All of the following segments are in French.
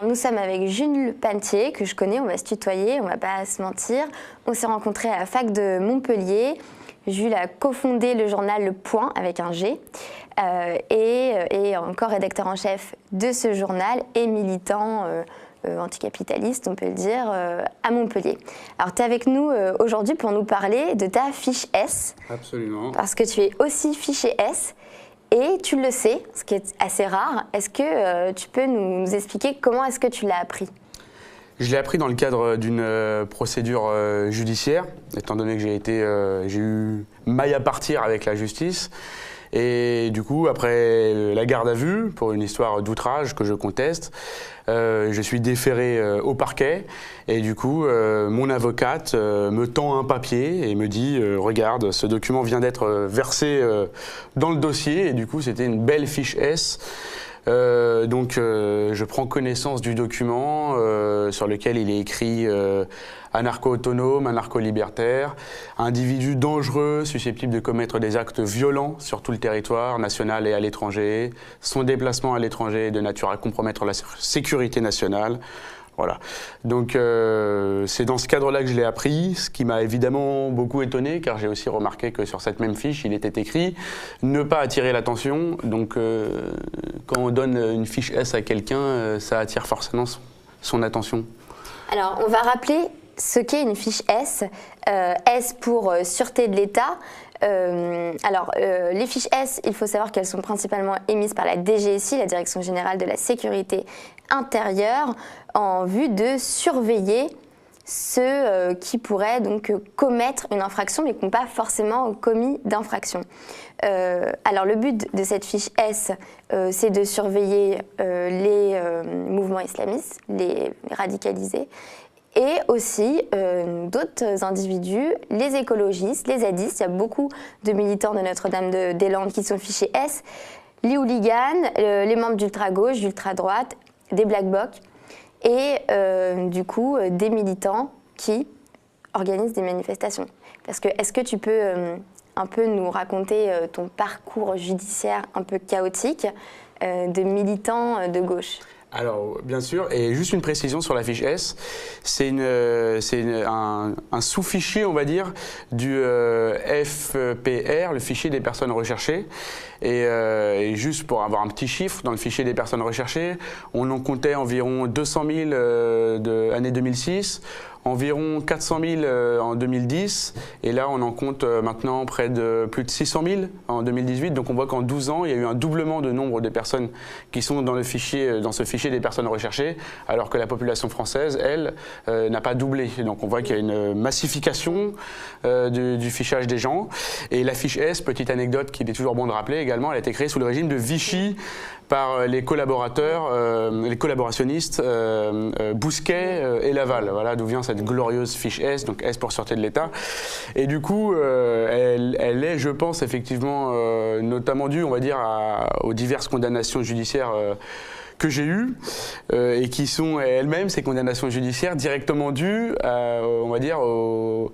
Nous sommes avec Jules Panetier, que je connais, on va se tutoyer, on va pas se mentir. On s'est rencontrés à la fac de Montpellier. Jules a cofondé le journal Le Point avec un G et encore rédacteur en chef de ce journal et militant anticapitaliste, on peut le dire, à Montpellier. Alors tu es avec nous aujourd'hui pour nous parler de ta fiche S. Absolument. Parce que tu es aussi fiché S. Et tu le sais, ce qui est assez rare. Est-ce que tu peux nous expliquer comment est-ce que tu l'as appris ? Je l'ai appris dans le cadre d'une procédure judiciaire, étant donné que j'ai eu maille à partir avec la justice. Et du coup, après la garde à vue, pour une histoire d'outrage que je conteste, je suis déféré au parquet. Et du coup, mon avocate me tend un papier et me dit « Regarde, ce document vient d'être versé dans le dossier. » Et du coup, c'était une belle fiche S. Donc je prends connaissance du document sur lequel il est écrit anarcho-autonome, anarcho-libertaire, individu dangereux, susceptible de commettre des actes violents sur tout le territoire national et à l'étranger, son déplacement à l'étranger est de nature à compromettre la sécurité nationale. Voilà. Donc c'est dans ce cadre-là que je l'ai appris, ce qui m'a évidemment beaucoup étonné, car j'ai aussi remarqué que sur cette même fiche, il était écrit « Ne pas attirer l'attention ». Donc quand on donne une fiche S à quelqu'un, ça attire forcément son attention. Alors on va rappeler ce qu'est une fiche S. S pour Sûreté de l'État. Les fiches S, il faut savoir qu'elles sont principalement émises par la DGSI, la Direction Générale de la Sécurité Intérieure, en vue de surveiller ceux qui pourraient donc commettre une infraction mais qui n'ont pas forcément commis d'infraction. Alors le but de cette fiche S, c'est de surveiller les mouvements islamistes, les radicalisés, et aussi d'autres individus, les écologistes, les zadistes. Il y a beaucoup de militants de Notre-Dame-des-Landes qui sont fichés S, les hooligans, les membres d'ultra-gauche, d'ultra-droite, des black blocs et du coup des militants qui organisent des manifestations. Parce que est-ce que tu peux un peu nous raconter ton parcours judiciaire un peu chaotique de militant de gauche ? Alors, bien sûr, et juste une précision sur la fiche S, c'est un sous-fichier, on va dire, du FPR, le fichier des personnes recherchées. Et juste pour avoir un petit chiffre, dans le fichier des personnes recherchées, on en comptait environ 200 000 de l'année 2006, environ 400 000 en 2010, et là on en compte maintenant près de plus de 600 000 en 2018. Donc on voit qu'en 12 ans, il y a eu un doublement de nombre de personnes qui sont dans ce fichier des personnes recherchées, alors que la population française, elle, n'a pas doublé. Donc on voit qu'il y a une massification du fichage des gens. Et la fiche S, petite anecdote qu'il est toujours bon de rappeler également, elle a été créée sous le régime de Vichy par les collaborateurs, les collaborationnistes Bousquet et Laval. Voilà d'où vient cette glorieuse fiche S, donc S pour Sûreté de l'État. Et du coup, elle est, je pense, effectivement, notamment due, on va dire, aux diverses condamnations judiciaires que j'ai eues et qui sont elles-mêmes, ces condamnations judiciaires, directement dues, on va dire, au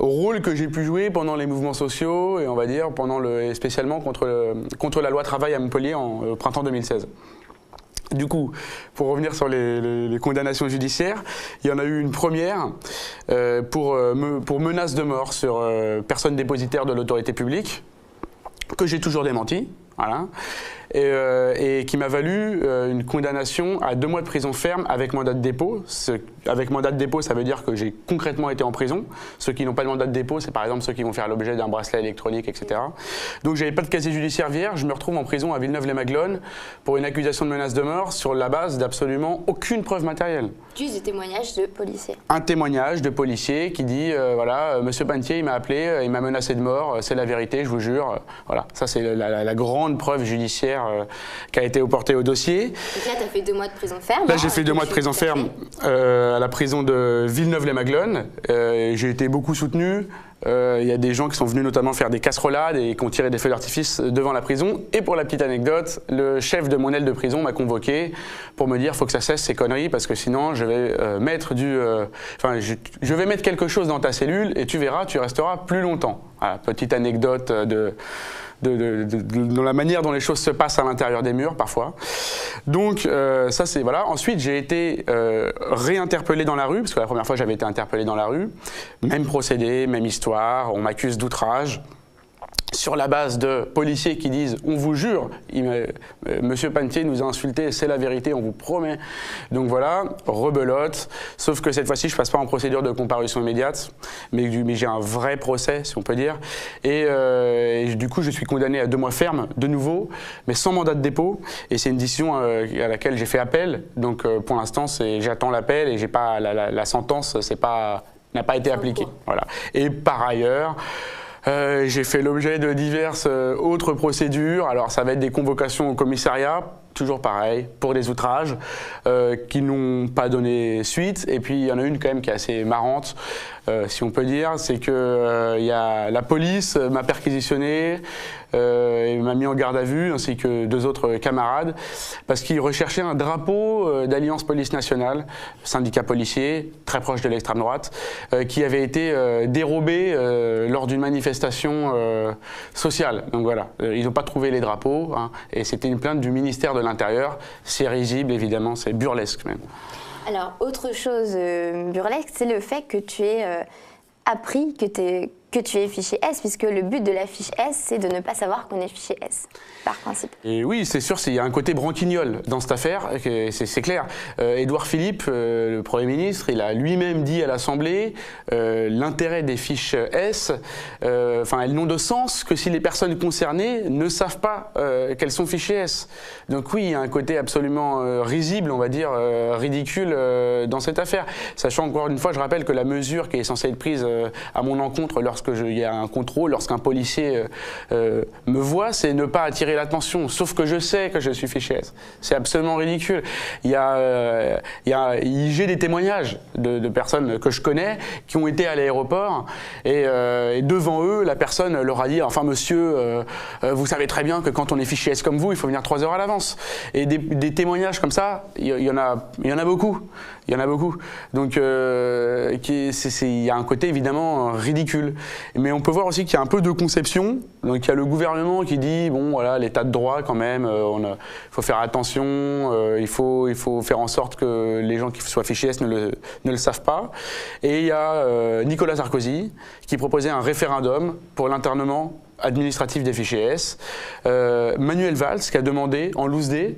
rôle que j'ai pu jouer pendant les mouvements sociaux et on va dire spécialement contre la loi travail à Montpellier au printemps 2016. Du coup, pour revenir sur les condamnations judiciaires, il y en a eu une première pour menace de mort sur personne dépositaire de l'autorité publique, que j'ai toujours démenti. Voilà. Et qui m'a valu une condamnation à 2 mois de prison ferme avec mandat de dépôt. Avec mandat de dépôt, ça veut dire que j'ai concrètement été en prison. Ceux qui n'ont pas de mandat de dépôt, c'est par exemple ceux qui vont faire l'objet d'un bracelet électronique, etc. Donc j'avais pas de casier judiciaire vierge, je me retrouve en prison à Villeneuve-les-Maglones pour une accusation de menace de mort sur la base d'absolument aucune preuve matérielle. Juste des témoignages de policiers. Un témoignage de policier qui dit voilà, Monsieur Panetier, il m'a appelé, il m'a menacé de mort, c'est la vérité, je vous jure. Voilà, ça c'est la grande preuve judiciaire qui a été portée au dossier. Donc là, tu as fait 2 mois de prison ferme. Là, j'ai fait 2 mois de prison ferme à la prison de Villeneuve-les-Maglones. J'ai été beaucoup soutenu. Il y a des gens qui sont venus notamment faire des casserolades et qui ont tiré des feux d'artifice devant la prison. Et pour la petite anecdote, le chef de mon aile de prison m'a convoqué pour me dire faut que ça cesse ces conneries parce que sinon je vais mettre je vais mettre quelque chose dans ta cellule et tu verras, tu resteras plus longtemps. Voilà, petite anecdote dans la manière dont les choses se passent à l'intérieur des murs parfois. Donc ça c'est voilà. Ensuite j'ai été réinterpellé dans la rue, parce que la première fois j'avais été interpellé dans la rue. Même procédé, même histoire, on m'accuse d'outrage. Sur la base de policiers qui disent « on vous jure, Monsieur Panetier nous a insulté, c'est la vérité, on vous promet ». Donc voilà, rebelote, sauf que cette fois-ci je passe pas en procédure de comparution immédiate, mais j'ai un vrai procès si on peut dire, et du coup je suis condamné à 2 mois ferme de nouveau, mais sans mandat de dépôt, et c'est une décision à laquelle j'ai fait appel, donc pour l'instant j'attends l'appel et j'ai pas, la sentence n'a pas été appliquée. Voilà. Et par ailleurs, j'ai fait l'objet de diverses autres procédures. Alors ça va être des convocations au commissariat, toujours pareil, pour des outrages qui n'ont pas donné suite. Et puis il y en a une quand même qui est assez marrante, si on peut dire, c'est que la police m'a perquisitionné et m'a mis en garde à vue, ainsi que 2 autres camarades, parce qu'ils recherchaient un drapeau d'Alliance Police Nationale, syndicat policier, très proche de l'extrême droite, qui avait été dérobé lors d'une manifestation sociale. Donc voilà, ils n'ont pas trouvé les drapeaux, hein, et c'était une plainte du ministère de l'Intérieur. C'est risible, évidemment, c'est burlesque même. Alors, autre chose burlesque, c'est le fait que tu aies appris que tu es fiché S, puisque le but de la fiche S, c'est de ne pas savoir qu'on est fiché S, par principe. Et oui, c'est sûr, il y a un côté branquignol dans cette affaire, c'est clair. Édouard Philippe, le Premier ministre, il a lui-même dit à l'Assemblée l'intérêt des fiches S, elles n'ont de sens que si les personnes concernées ne savent pas qu'elles sont fichées S. Donc oui, il y a un côté absolument risible, on va dire, ridicule dans cette affaire. Sachant encore une fois, je rappelle que la mesure qui est censée être prise à mon encontre lorsqu'il y a un contrôle, lorsqu'un policier me voit, c'est ne pas attirer l'attention, sauf que je sais que je suis fiché S. C'est absolument ridicule. J'ai des témoignages de personnes que je connais qui ont été à l'aéroport et devant eux, la personne leur a dit « Enfin monsieur, vous savez très bien que quand on est fiché S comme vous, il faut venir 3 heures à l'avance. » Et des témoignages comme ça, il y en a beaucoup. Il y en a beaucoup. Donc il y a un côté évidemment ridicule. Mais on peut voir aussi qu'il y a un peu de conception. Donc il y a le gouvernement qui dit bon voilà, l'état de droit quand même, il faut faire attention, il faut faire en sorte que les gens qui soient fichés S ne le savent pas. Et il y a Nicolas Sarkozy qui proposait un référendum pour l'internement administratif des fichiers S. Manuel Valls qui a demandé en loose day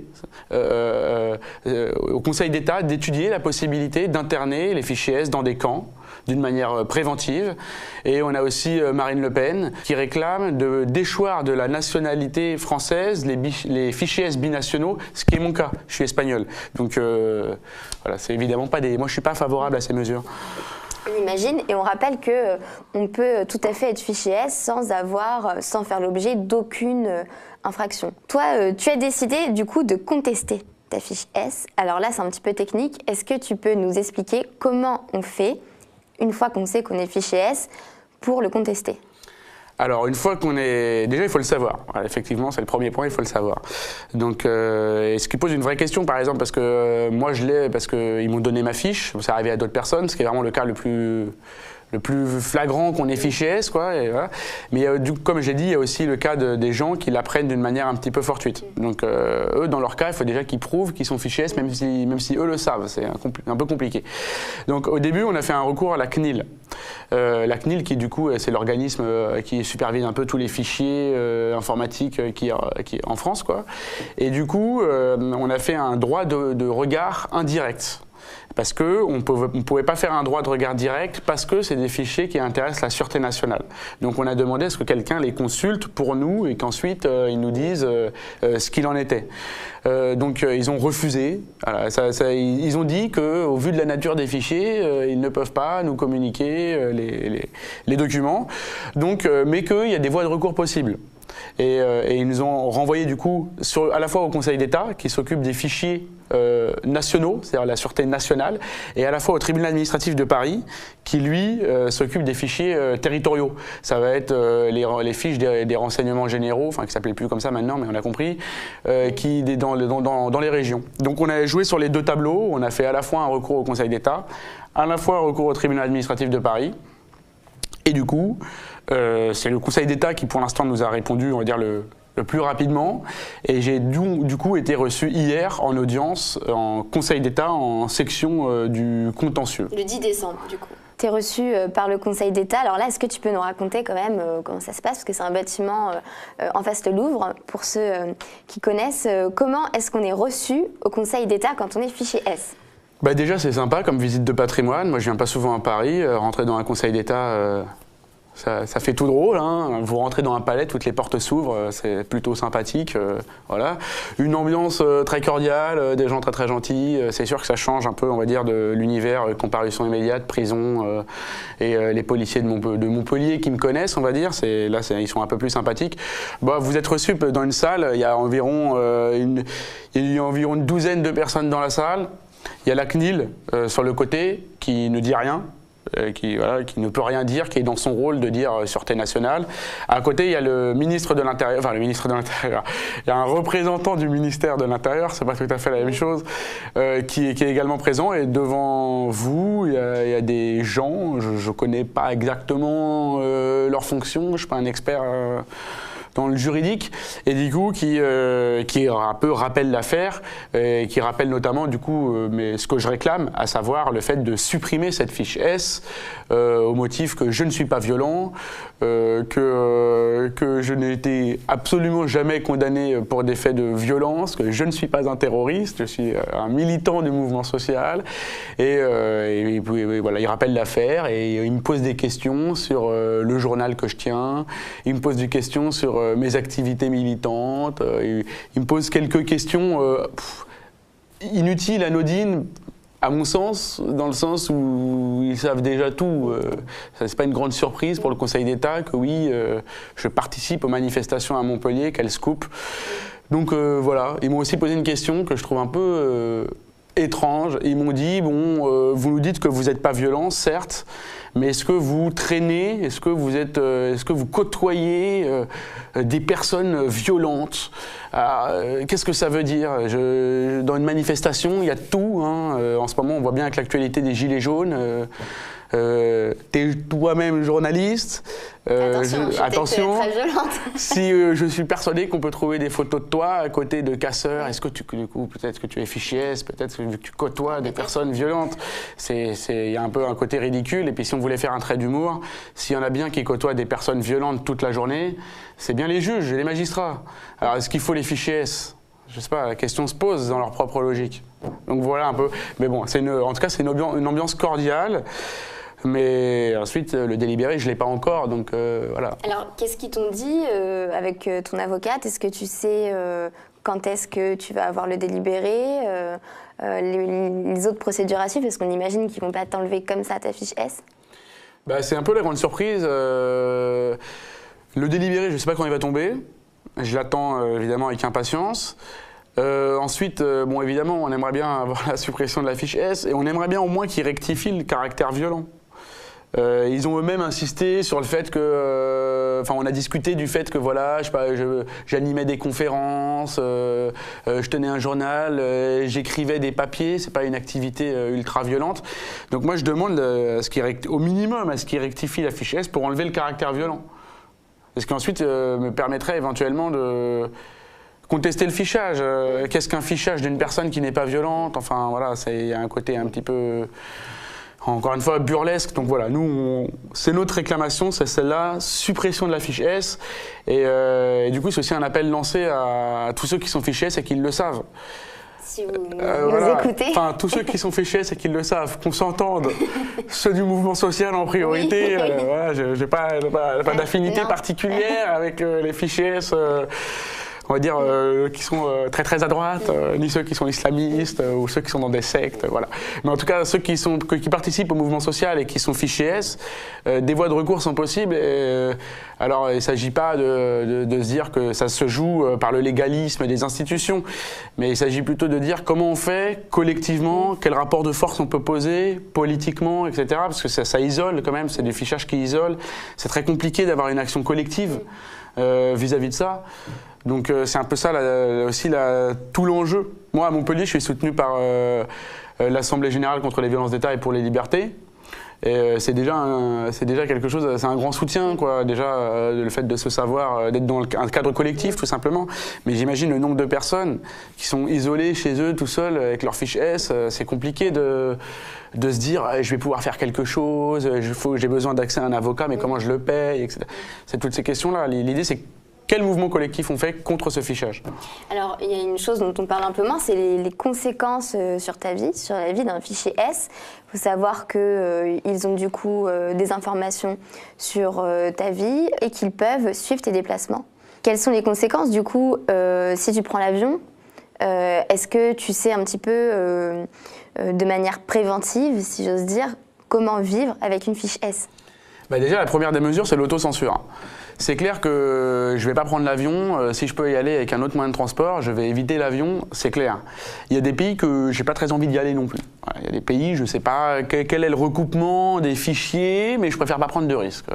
au Conseil d'État d'étudier la possibilité d'interner les fichiers S dans des camps d'une manière préventive. Et on a aussi Marine Le Pen qui réclame de déchoir de la nationalité française les fichiers S binationaux, ce qui est mon cas, je suis espagnol. Donc voilà, c'est évidemment pas moi je suis pas favorable à ces mesures. On imagine, et on rappelle qu'on peut tout à fait être fiché S sans faire l'objet d'aucune infraction. Toi, tu as décidé du coup de contester ta fiche S. Alors là, c'est un petit peu technique. Est-ce que tu peux nous expliquer comment on fait, une fois qu'on sait qu'on est fiché S, pour le contester ? Alors, une fois qu'on est... Déjà, il faut le savoir. Voilà, effectivement, c'est le premier point, il faut le savoir. Donc, ce qui pose une vraie question, par exemple, parce que moi, je l'ai parce qu'ils m'ont donné ma fiche. C'est arrivé à d'autres personnes, ce qui est vraiment le cas le plus flagrant qu'on est fiché S, quoi. Et voilà. Mais comme j'ai dit, il y a aussi le cas des gens qui l'apprennent d'une manière un petit peu fortuite. Donc eux, dans leur cas, il faut déjà qu'ils prouvent qu'ils sont fichés S, même si eux le savent. C'est un peu compliqué. Donc au début, on a fait un recours à la CNIL. La CNIL, qui du coup, c'est l'organisme qui supervise un peu tous les fichiers informatiques qui en France, quoi. Et du coup, on a fait un droit de regard indirect. Parce qu'on ne pouvait pas faire un droit de regard direct parce que c'est des fichiers qui intéressent la sûreté nationale. Donc on a demandé à ce que quelqu'un les consulte pour nous et qu'ensuite ils nous disent ce qu'il en était. Donc ils ont refusé. Voilà, ils ont dit qu'au vu de la nature des fichiers, ils ne peuvent pas nous communiquer les documents. Donc, mais qu'il y a des voies de recours possibles. Et ils nous ont renvoyé du coup à la fois au Conseil d'État qui s'occupe des fichiers nationaux, c'est-à-dire la sûreté nationale, et à la fois au tribunal administratif de Paris qui lui s'occupe des fichiers territoriaux. Ça va être les fiches des renseignements généraux, enfin qui s'appelaient plus comme ça maintenant, mais on a compris, dans les régions. Donc on a joué sur les 2 tableaux, on a fait à la fois un recours au Conseil d'État, à la fois un recours au tribunal administratif de Paris, et du coup, C'est le Conseil d'État qui, pour l'instant, nous a répondu, on va dire, le plus rapidement. Et j'ai du coup été reçu hier en audience en Conseil d'État en section du contentieux. Le 10 décembre, du coup. Tu es reçu par le Conseil d'État. Alors là, est-ce que tu peux nous raconter quand même comment ça se passe? Parce que c'est un bâtiment en face de Louvre. Pour ceux qui connaissent, comment est-ce qu'on est reçu au Conseil d'État quand on est fiché S? Bah déjà, c'est sympa comme visite de patrimoine. Moi, je viens pas souvent à Paris. Rentrer dans un Conseil d'État, ça fait tout drôle, hein. Vous rentrez dans un palais, toutes les portes s'ouvrent, c'est plutôt sympathique. Voilà. Une ambiance très cordiale, des gens très très gentils. C'est sûr que ça change un peu, on va dire, de l'univers comparution immédiate, prison et les policiers de Montpellier qui me connaissent, on va dire. Là, ils sont un peu plus sympathiques. Bah, vous êtes reçus dans une salle, il y a environ une douzaine de personnes dans la salle. Il y a la CNIL sur le côté qui ne dit rien. Qui ne peut rien dire, qui est dans son rôle de dire sûreté nationale. À côté, il y a le ministre de l'Intérieur, il y a un représentant du ministère de l'Intérieur, c'est pas tout à fait la même chose, qui est également présent. Et devant vous, il y a des gens, je connais pas exactement leur fonction, je suis pas un expert dans le juridique, et du coup qui un peu rappelle l'affaire, qui rappelle notamment du coup ce que je réclame, à savoir le fait de supprimer cette fiche S au motif que je ne suis pas violent, que je n'ai été absolument jamais condamné pour des faits de violence, que je ne suis pas un terroriste, je suis un militant du mouvement social, et voilà, il rappelle l'affaire et il me pose des questions sur le journal que je tiens, il me pose des questions sur mes activités militantes, il me pose quelques questions inutiles, anodines, à mon sens, dans le sens où ils savent déjà tout. C'est pas une grande surprise pour le Conseil d'État que oui, je participe aux manifestations à Montpellier, qu'elles se coupent. Donc voilà, ils m'ont aussi posé une question que je trouve un peu étrange. Ils m'ont dit, bon, vous nous dites que vous n'êtes pas violent, certes, mais est-ce que vous traînez, est-ce que vous côtoyez des personnes violentes? Qu'est-ce que ça veut dire? Dans une manifestation, il y a tout, hein. En ce moment, on voit bien avec l'actualité des Gilets jaunes. T'es toi-même journaliste. Attention, très violente. Si je suis persuadé qu'on peut trouver des photos de toi à côté de casseurs, est-ce que peut-être que tu es fiché S, peut-être que tu côtoies des personnes violentes. Il y a un peu un côté ridicule. Et puis si on voulait faire un trait d'humour, s'il y en a bien qui côtoient des personnes violentes toute la journée, c'est bien les juges et les magistrats. Alors est-ce qu'il faut les ficher S? Je sais pas, la question se pose dans leur propre logique. Donc voilà un peu. Mais bon, en tout cas, c'est une ambiance cordiale. Mais ensuite, le délibéré, je ne l'ai pas encore, donc voilà. Alors, qu'est-ce qu'ils t'ont dit avec ton avocate? Est-ce que tu sais quand est-ce que tu vas avoir le délibéré, les autres procédures à suivre? Parce qu'on imagine qu'ils ne vont pas t'enlever comme ça ta fiche S. Bah, c'est un peu la grande surprise. Le délibéré, je ne sais pas quand il va tomber. Je l'attends évidemment avec impatience. Ensuite, bon, évidemment, on aimerait bien avoir la suppression de la fiche S et on aimerait bien au moins qu'ils rectifient le caractère violent. Ils ont eux-mêmes insisté sur le fait que, on a discuté du fait que voilà, j'animais des conférences, je tenais un journal, j'écrivais des papiers, c'est pas une activité ultra violente. Donc moi je demande au minimum à ce qu'ils rectifient la fiche S pour enlever le caractère violent. Ce qui ensuite me permettrait éventuellement de contester le fichage. Qu'est-ce qu'un fichage d'une personne qui n'est pas violente? Enfin voilà, il y a un côté un petit peu, encore une fois, burlesque. Donc voilà, nous, c'est notre réclamation, c'est celle-là, suppression de la fiche S. Et du coup, c'est aussi un appel lancé à tous ceux qui sont fichés S et qui le savent. Si vous nous écoutez. Enfin, tous ceux qui sont fichés S et qui le savent, qu'on s'entende. Ceux du mouvement social en priorité. Oui. Voilà, j'ai pas d'affinité particulière avec les fichés S. On va dire, qui sont très très à droite, ni ceux qui sont islamistes ou ceux qui sont dans des sectes, voilà. Mais en tout cas, ceux qui participent au mouvement social et qui sont fichés S, des voies de recours sont possibles. Alors, il ne s'agit pas de se dire que ça se joue par le légalisme des institutions, mais il s'agit plutôt de dire comment on fait collectivement, quel rapport de force on peut poser politiquement, etc. Parce que ça isole quand même, c'est du fichage qui isole. C'est très compliqué d'avoir une action collective vis-à-vis de ça. Donc c'est un peu ça aussi tout l'enjeu. Moi à Montpellier je suis soutenu par l'Assemblée Générale contre les violences d'État et pour les libertés. C'est déjà quelque chose, c'est un grand soutien, quoi. Déjà, le fait de se savoir, d'être dans un cadre collectif, tout simplement. Mais j'imagine le nombre de personnes qui sont isolées chez eux, tout seuls, avec leur fiche S. C'est compliqué de se dire, je vais pouvoir faire quelque chose, j'ai besoin d'accès à un avocat, mais comment je le paye, etc. C'est toutes ces questions-là. L'idée, c'est quel mouvement collectif on fait contre ce fichage? Alors, il y a une chose dont on parle un peu moins, c'est les conséquences sur ta vie, sur la vie d'un fichier S. Il faut savoir qu'ils ont du coup des informations sur ta vie et qu'ils peuvent suivre tes déplacements. Quelles sont les conséquences du coup si tu prends l'avion? Est-ce que tu sais un petit peu de manière préventive, si j'ose dire, comment vivre avec une fiche S? Déjà, la première des mesures, c'est l'autocensure. C'est clair que je ne vais pas prendre l'avion. Si je peux y aller avec un autre moyen de transport, je vais éviter l'avion, c'est clair. Il y a des pays que je n'ai pas très envie d'y aller non plus. Voilà, il y a des pays, je ne sais pas quel est le recoupement des fichiers, mais je préfère pas prendre de risques.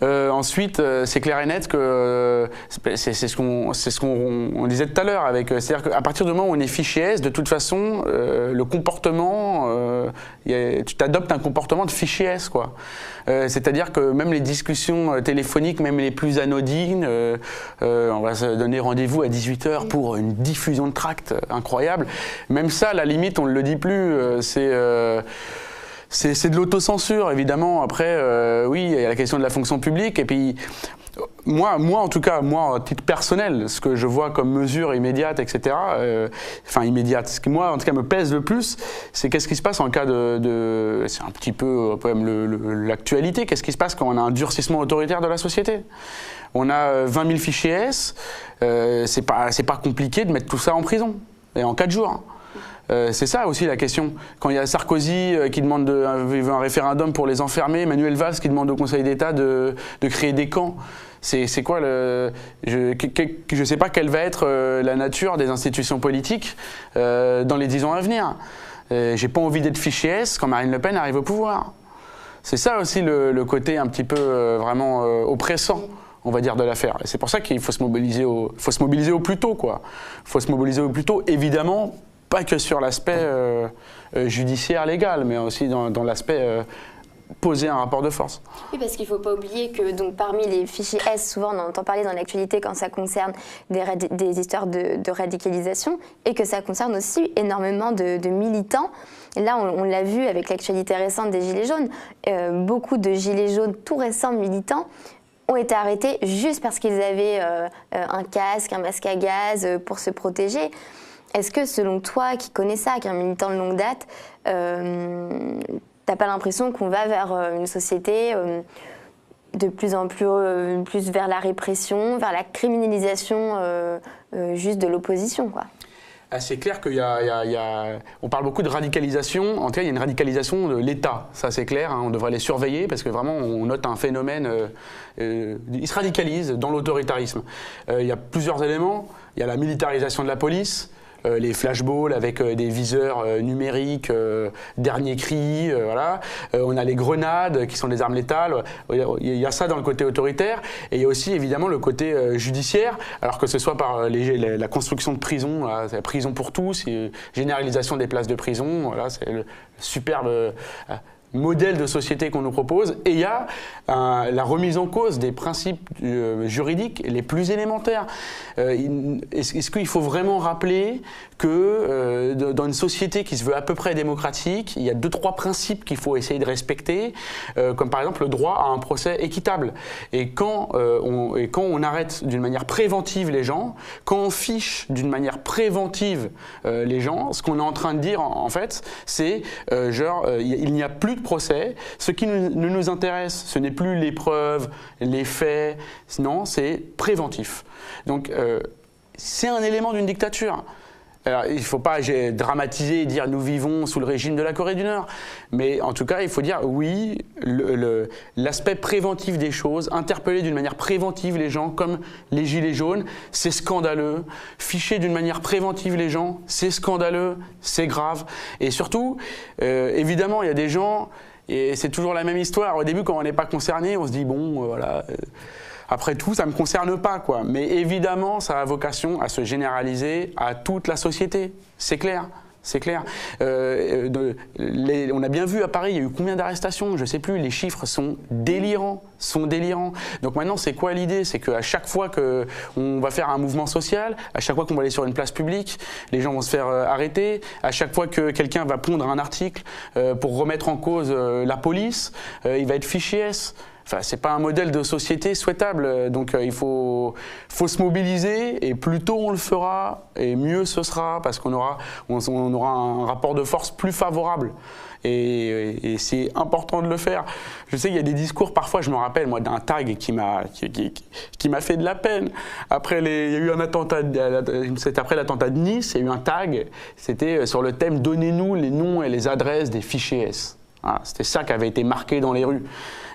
Ensuite, c'est clair et net que c'est ce qu'on disait tout à l'heure. C'est-à-dire qu'à partir du moment où on est fichier S, de toute façon, le comportement, tu t'adoptes un comportement de fichier S, quoi. C'est-à-dire que même les discussions téléphoniques, même les plus anodines, on va se donner rendez-vous à 18h pour une diffusion de tracts incroyable. Même ça, à la limite, on ne le dit plus. C'est de l'autocensure, évidemment. Après, oui, il y a la question de la fonction publique. Et puis, moi, en tout cas, moi, à titre personnel, ce que je vois comme mesure immédiate, etc., enfin immédiate, ce qui, moi, en tout cas, me pèse le plus, c'est qu'est-ce qui se passe en cas c'est un petit peu l'actualité, qu'est-ce qui se passe quand on a un durcissement autoritaire de la société? On a 20 000 fichiers S, c'est pas compliqué de mettre tout ça en prison, et en 4 jours. C'est ça aussi la question. Quand il y a Sarkozy qui demande un référendum pour les enfermer, Manuel Valls qui demande au Conseil d'État de créer des camps. C'est quoi je ne sais pas quelle va être la nature des institutions politiques dans les 10 ans à venir. J'ai pas envie d'être fichier S quand Marine Le Pen arrive au pouvoir. C'est ça aussi le côté un petit peu vraiment oppressant, on va dire, de l'affaire. Et c'est pour ça qu'il faut se mobiliser au plus tôt, quoi. Il faut se mobiliser au plus tôt, évidemment, pas que sur l'aspect judiciaire légal, mais aussi dans l'aspect poser un rapport de force. Oui, parce qu'il ne faut pas oublier que donc, parmi les fichiers S, souvent on entend parler dans l'actualité quand ça concerne des histoires de radicalisation et que ça concerne aussi énormément de militants. Et là, on l'a vu avec l'actualité récente des Gilets jaunes. Beaucoup de Gilets jaunes tout récents militants ont été arrêtés juste parce qu'ils avaient un casque, un masque à gaz pour se protéger. Est-ce que selon toi, qui connais ça, qui est un militant de longue date, t'as pas l'impression qu'on va vers une société de plus en plus vers la répression, vers la criminalisation juste de l'opposition, quoi? C'est clair on parle beaucoup de radicalisation. En tout cas, il y a une radicalisation de l'État, ça c'est clair. On devrait les surveiller parce que vraiment, on note un phénomène. Ils se radicalisent dans l'autoritarisme. Il y a plusieurs éléments. Il y a la militarisation de la police. Les flashballs avec des viseurs numériques, dernier cri, voilà. On a les grenades qui sont des armes létales. Il y a ça dans le côté autoritaire. Et il y a aussi évidemment le côté judiciaire, alors que ce soit par la construction de prisons, c'est la prison pour tous, généralisation des places de prison, voilà, c'est le superbe modèle de société qu'on nous propose, et il y a la remise en cause des principes juridiques les plus élémentaires. Est-ce qu'il faut vraiment rappeler que dans une société qui se veut à peu près démocratique, il y a 2-3 principes qu'il faut essayer de respecter, comme par exemple le droit à un procès équitable. Et quand on arrête d'une manière préventive les gens, quand on fiche d'une manière préventive les gens, ce qu'on est en train de dire en fait, c'est il n'y a plus de procès. Ce qui ne nous intéresse, ce n'est plus les preuves, les faits, non, c'est préventif. Donc c'est un élément d'une dictature. Alors, il ne faut pas dramatiser et dire nous vivons sous le régime de la Corée du Nord, mais en tout cas il faut dire oui, l'aspect préventif des choses, interpeller d'une manière préventive les gens comme les Gilets jaunes, c'est scandaleux, ficher d'une manière préventive les gens, c'est scandaleux, c'est grave, et surtout évidemment il y a des gens, et c'est toujours la même histoire, au début quand on n'est pas concerné on se dit bon voilà... Après tout, ça ne me concerne pas, quoi. Mais évidemment, ça a vocation à se généraliser à toute la société. C'est clair. C'est clair. On a bien vu à Paris, il y a eu combien d'arrestations? Je ne sais plus, les chiffres sont délirants. Donc maintenant, c'est quoi l'idée? C'est qu'à chaque fois qu'on va faire un mouvement social, à chaque fois qu'on va aller sur une place publique, les gens vont se faire arrêter. À chaque fois que quelqu'un va pondre un article pour remettre en cause la police, il va être fiché S. Enfin, c'est pas un modèle de société souhaitable, donc il faut se mobiliser, et plus tôt on le fera, et mieux ce sera, parce qu'on aura un rapport de force plus favorable. Et c'est important de le faire. Je sais qu'il y a des discours, parfois je me rappelle moi d'un tag qui m'a fait de la peine. Après il y a eu un attentat, c'est après l'attentat de Nice, il y a eu un tag, c'était sur le thème « Donnez-nous les noms et les adresses des fichiers S ». Voilà, c'était ça qui avait été marqué dans les rues.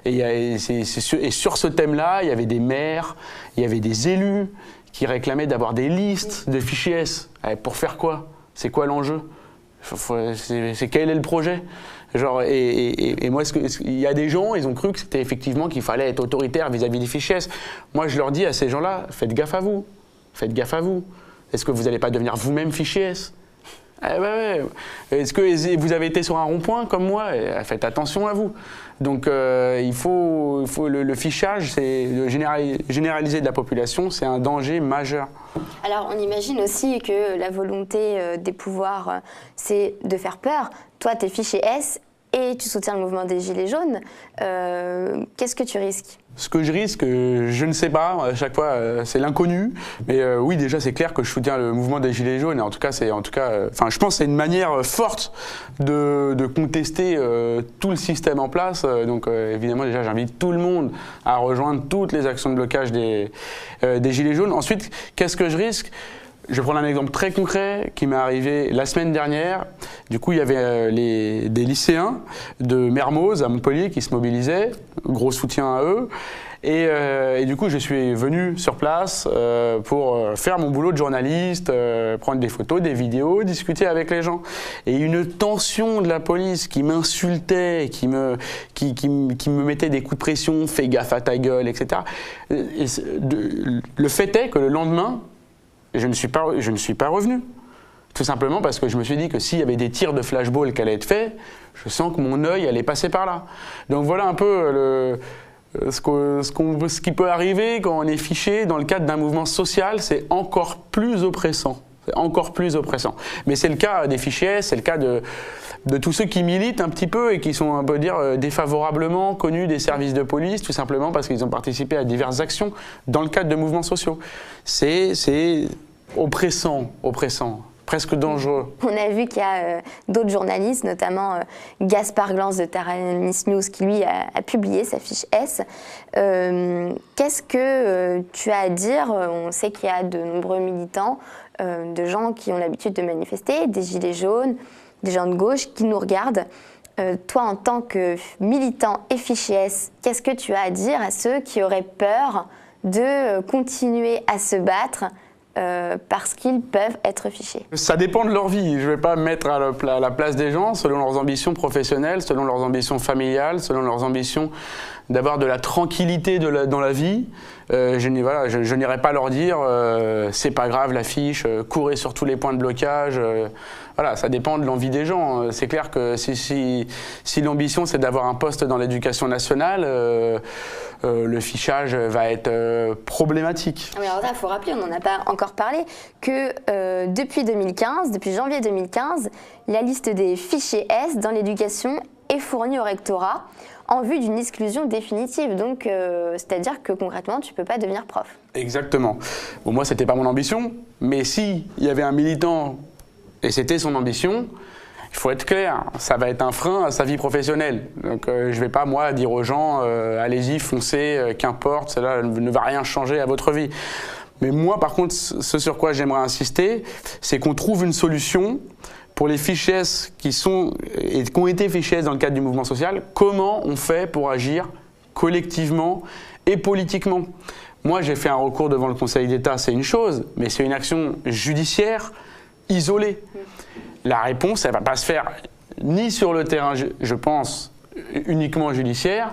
Et sur ce thème-là, il y avait des maires, il y avait des élus qui réclamaient d'avoir des listes de fichiers S. Pour faire quoi? C'est quoi l'enjeu? Quel est le projet? Genre, et moi, il y a des gens, ils ont cru que c'était effectivement qu'il fallait être autoritaire vis-à-vis des fichiers S. Moi, je leur dis à ces gens-là, faites gaffe à vous. Faites gaffe à vous. Est-ce que vous n'allez pas devenir vous-même fichier S? Ouais. Est-ce que vous avez été sur un rond-point comme moi? Faites attention à vous. Donc il faut le fichage, c'est généralisé de la population, c'est un danger majeur. Alors on imagine aussi que la volonté des pouvoirs, c'est de faire peur. Toi, tu es fiché S et tu soutiens le mouvement des Gilets jaunes. Qu'est-ce que tu risques? Ce que je risque, je ne sais pas. À chaque fois, c'est l'inconnu. Mais oui, déjà, c'est clair que je soutiens le mouvement des Gilets jaunes. Et en tout cas, je pense que c'est une manière forte de contester tout le système en place. Donc, évidemment, déjà, j'invite tout le monde à rejoindre toutes les actions de blocage des Gilets jaunes. Ensuite, qu'est-ce que je risque? Je vais prendre un exemple très concret qui m'est arrivé la semaine dernière. Du coup, il y avait des lycéens de Mermoz à Montpellier qui se mobilisaient. Gros soutien à eux. Et du coup, je suis venu sur place pour faire mon boulot de journaliste, prendre des photos, des vidéos, discuter avec les gens. Et une tension de la police qui m'insultait, qui me mettait des coups de pression, fais gaffe à ta gueule, etc. Le fait est que le lendemain, je ne suis pas revenu. Tout simplement parce que je me suis dit que s'il y avait des tirs de flashball qui allaient être faits, je sens que mon œil allait passer par là. Donc voilà un peu ce qui peut arriver quand on est fiché dans le cadre d'un mouvement social, c'est encore plus oppressant. C'est encore plus oppressant. Mais c'est le cas des fichiers, c'est le cas de tous ceux qui militent un petit peu et qui sont, on peut dire, défavorablement connus des services de police, tout simplement parce qu'ils ont participé à diverses actions dans le cadre de mouvements sociaux. C'est oppressant, presque dangereux. On a vu qu'il y a d'autres journalistes, notamment Gaspard Glans de Taranis News, qui lui a publié sa fiche S. Qu'est-ce que tu as à dire? On sait qu'il y a de nombreux militants, de gens qui ont l'habitude de manifester, des gilets jaunes, des gens de gauche qui nous regardent. Toi, en tant que militant et fiché S, qu'est-ce que tu as à dire à ceux qui auraient peur de continuer à se battre parce qu'ils peuvent être fichés? Ça dépend de leur vie. Je ne vais pas me mettre à la place des gens selon leurs ambitions professionnelles, selon leurs ambitions familiales, selon leurs ambitions d'avoir de la tranquillité dans la vie. Je n'irai pas leur dire c'est pas grave l'affiche, courez sur tous les points de blocage. Voilà, ça dépend de l'envie des gens. C'est clair que si l'ambition c'est d'avoir un poste dans l'éducation nationale, le fichage va être problématique. Mais alors là, il faut rappeler, on n'en a pas encore parlé, que depuis janvier 2015, la liste des fichiers S dans l'éducation est fournie au rectorat en vue d'une exclusion définitive. Donc, c'est-à-dire que concrètement, tu ne peux pas devenir prof. Exactement. Bon, moi, ce n'était pas mon ambition, mais s'il y avait un militant et c'était son ambition, il faut être clair, ça va être un frein à sa vie professionnelle. Donc je ne vais pas, moi, dire aux gens allez-y, foncez, qu'importe, cela ne va rien changer à votre vie. Mais moi, par contre, ce sur quoi j'aimerais insister, c'est qu'on trouve une solution pour les fichiers S qui ont été fichiers S dans le cadre du mouvement social. Comment on fait pour agir collectivement et politiquement? Moi, j'ai fait un recours devant le Conseil d'État, c'est une chose, mais c'est une action judiciaire isolée. La réponse, elle ne va pas se faire ni sur le terrain, je pense, uniquement judiciaire,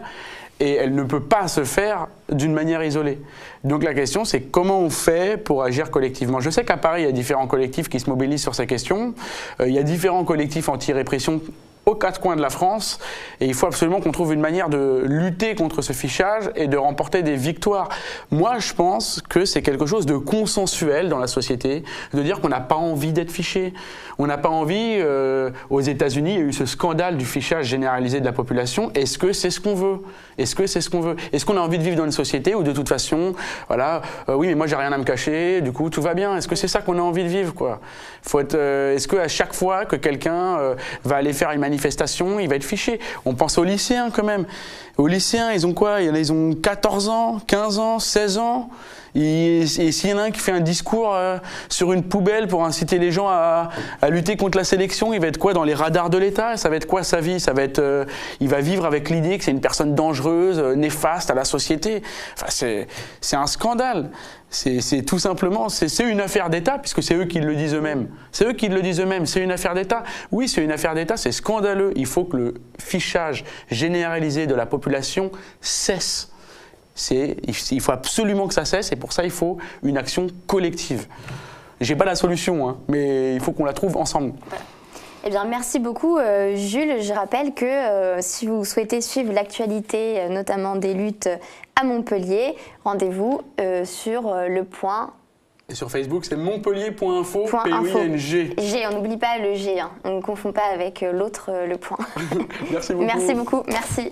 et elle ne peut pas se faire d'une manière isolée. Donc la question, c'est comment on fait pour agir collectivement. Je sais qu'à Paris, il y a différents collectifs qui se mobilisent sur ces questions. Il y a différents collectifs anti-répression aux quatre coins de la France, et il faut absolument qu'on trouve une manière de lutter contre ce fichage et de remporter des victoires. Moi, je pense que c'est quelque chose de consensuel dans la société, de dire qu'on n'a pas envie d'être fiché. On n'a pas envie, aux États-Unis, il y a eu ce scandale du fichage généralisé de la population. Est-ce que c'est ce qu'on veut? Est-ce que c'est ce qu'on veut? Est-ce qu'on a envie de vivre dans une société où de toute façon, voilà, oui, mais moi j'ai rien à me cacher, du coup tout va bien? Est-ce que c'est ça qu'on a envie de vivre, quoi? Est-ce qu'à chaque fois que quelqu'un va aller faire une manifestation, il va être fiché? On pense aux lycéens quand même. Aux lycéens, ils ont quoi? Ils ont 14 ans, 15 ans, 16 ans. Et s'il y en a un qui fait un discours sur une poubelle pour inciter les gens à lutter contre la sélection, il va être quoi dans les radars de l'État? Ça va être quoi sa vie? Ça va être, il va vivre avec l'idée que c'est une personne dangereuse, néfaste à la société. Enfin, c'est un scandale. C'est tout simplement, c'est une affaire d'État, puisque c'est eux qui le disent eux-mêmes. C'est eux qui le disent eux-mêmes, c'est une affaire d'État. Oui, c'est une affaire d'État, c'est scandaleux. Il faut que le fichage généralisé de la population cesse. Il faut absolument que ça cesse, et pour ça, il faut une action collective. J'ai pas la solution, hein, mais il faut qu'on la trouve ensemble. Eh bien, merci beaucoup, Jules. Je rappelle que si vous souhaitez suivre l'actualité, notamment des luttes à Montpellier, rendez-vous sur Le Point. Et sur Facebook, c'est montpellier.info, P-O-I-N-G. G, on n'oublie pas le G, hein. On ne confond pas avec l'autre, Le Point. Merci beaucoup. Merci beaucoup, merci.